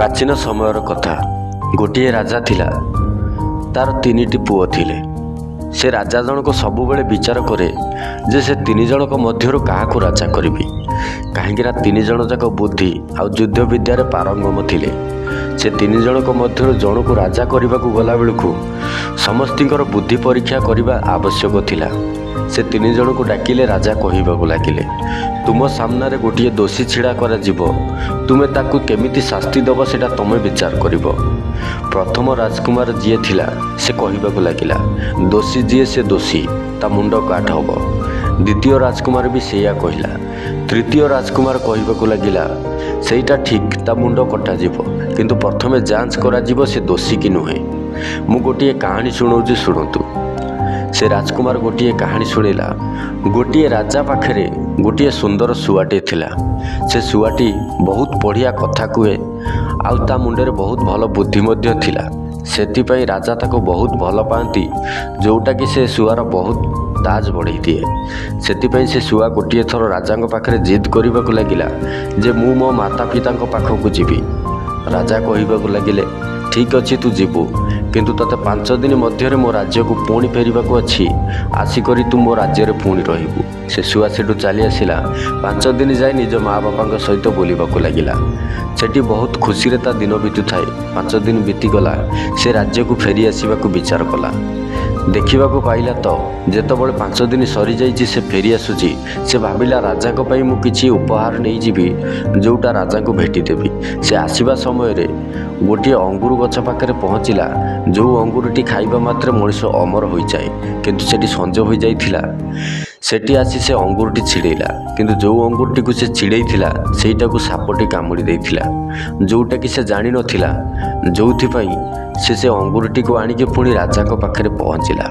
प्राचीन समयर कथा। गोटे राजा थिला, तार तीनिटी पुओ थिले। से राजा जनक सबुबले विचार करे जे से तीन जनक मध्यरु काहाकु राजा करिबि, काहेकि तीन जन जाक बुद्धि आ युद्ध विद्यारे पारंगम थिले। से तीन जनक मध्यरु जनकु राजा करबाकु गला बेलकु समस्तिंकर बुद्धि परीक्षा करबा आवश्यक थिला। से तीन जन को डाकिले राजा कहबाकू लगिले, तुम सामने गोटे दोषी छिड़ा करा जीवो, तुमे ताकू केमिति शास्ति दब सेटा तमे विचार करिवो। प्रथम राजकुमार जीए थिला से कहबाकू लगिला, दोषी जीए से दोषी ता मुंड काट हबो। द्वितीय राजकुमार भी सेया कहला। तृतीय राजकुमार कहबाकू लगिला, सेटा ठीक ता मुंड कटा जीवो, किंतु प्रथमे जांच करा जीवो से दोषी कि नुहे। मु गोटे कहानी सुनाउछि, सुनतु। से राजकुमार गोटे कहानी शुणिला। गोटे राजा पाखे गोटे सुंदर शुआटे थिला। से शुआटी बहुत बढ़िया कथा कहे, आउ ता मुंडे बहुत भल बुद्धि मध्य थिला। सेतिपई राजा ताको बहुत भल पाती, जोटा कि से शुआर बहुत ताज बढ़ई दिए। सेतिपई से शुआ गोटे थर राजा पाखे जिद करने लगिला जे मु मो माता पिता पाखक जीवी। राजा कहबाकू लगिले, ठीक अच्छी तू जीवु, किंतु तते 5 दिन मध्य मो राज्य को पुणी फेरवाक अच्छी, आसिक तू मो राज्य पुणी रहिबु। से शुआ सेठू चली आसला। 5 दिन जाए निज माँ बापा सहित बुलवाक लगिला। सेठी बहुत खुशी रे ता दिन बीतु थाए। 5 दिन बीतीगला। से राज्य को फेरी आसवाक विचार कला। देखा पाइला तो जेतबले 5 दिन सरी जाइए से फेरी आसुची, से भाविला राजा को मु किछि उपहार नहीं जीवी, जोटा राजा को भेटिदेवी। से आसवा समय रे गोटे अंगूर गछ पाखे पहुँचला, जो अंगूरटी खाइबा मात्र मनीष अमर हो जाए, किंतु सेठी संज हो जाइथिला। सेठी आसी से अंगूरटी छिड़ेला, किंतु जो अंगूरटी को से छिड़ेइथिला सेटा को सापटी कामुड़ी देइथिला, जोटा कि से जानि नथिला। जोथिपई से अंगूरटी को आनिके पुणी राजा को पाखे पहुँचला।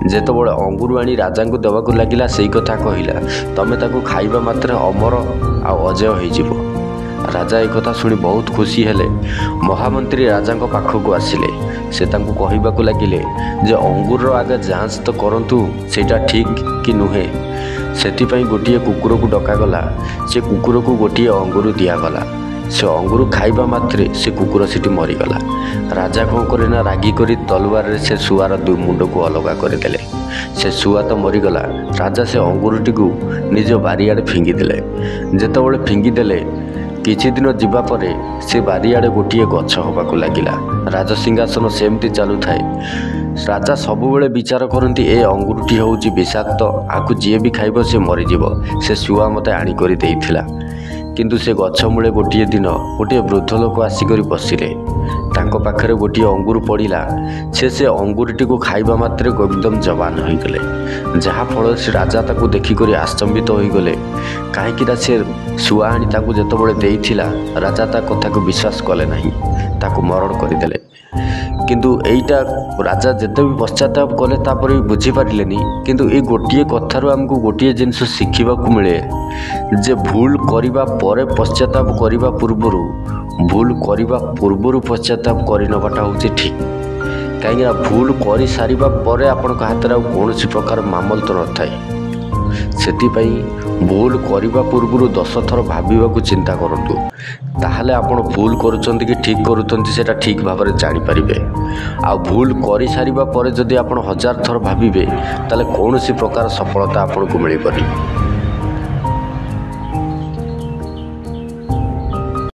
जेतबले अंगूर आनी राजा को देवाक लगिला, सेई कथा कहिला, तमे ताको खाइबा मात्र अमर आ अजय हो जिवो। राजा एक कथा शुणी बहुत खुशी हेले। महामंत्री राजा पाखक आसिले। से तांको कहबाकू लगिले जे अंगूर आगे जांच तो करंतु सेटा ठीक कि नुहे। सेतिपई गोटे कुकुर को डकागला। से कुकुर को गोटे अंगूर दिगला। से अंगूर खाइबा मात्रे से कुकुर सेठी मरीगला। राजा कौन करे ना रागी करी तलवार रे से शुआर 2 मुंड को अलगा करदेले। से शुआ तो मरीगला। राजा से अंगूरटी को निज बारियाड़े फिंगी देले। जेतबले फिंगी देले किछि दिन जीवा परे से बारियाड़े गोटे गछ होबाकू लगिला। राज सिंहासन सेमती चलू थाए। राजा सबुबले विचार करती ए अंगूरटी होउची विषाक्त, आकु जी भी खाइब से मरीजिव। से शुआ मते आनी करी देइथिला। किंतु से गछ मूले गोटे दिन गोटे वृद्ध लोक आसिक बसिले। तांको पाखरे गोटे अंगूर पड़िला। से अंगूरटी को खाइबा मात्रे एकदम जवान हो गले, जहा फल से राजा ताकू देखिक आश्चंबित हो गले। कहीं से शुआ आनी ताकू जेतबले देइथिला, राजा ता कथा को विश्वास कले नहीं, ताकू मरण करदेले। किंतु एइटा राजा जेते भी पश्चाताप कले तापर भी बुझी पारिलेनी। किंतु ए गोटे कथारू आमको गोटे जिनस शिखिबाकू मिले जे भूल करिबा परे पश्चाताप करिबा पूर्वरु, भूल करिबा पूर्वरु पश्चाताप करिनबाटा होउछि ठीक। कहीं भूल कर सारिबा परे आपण हाथ कौन प्रकार मामल तो न थाए। सेतिपई भूल करने पूर्व 10 थर भाविबाकू चिंता करंतु, ताहले आपण भूल करूचंती कि ठीक करूचंती सेटा ठीक भाव में जानी पारिबे। आ भूल कर सारिबा परे जदि आपण 1000 थर भाविबे, ताले कौन प्रकार सफलता आपन को मिल पारि।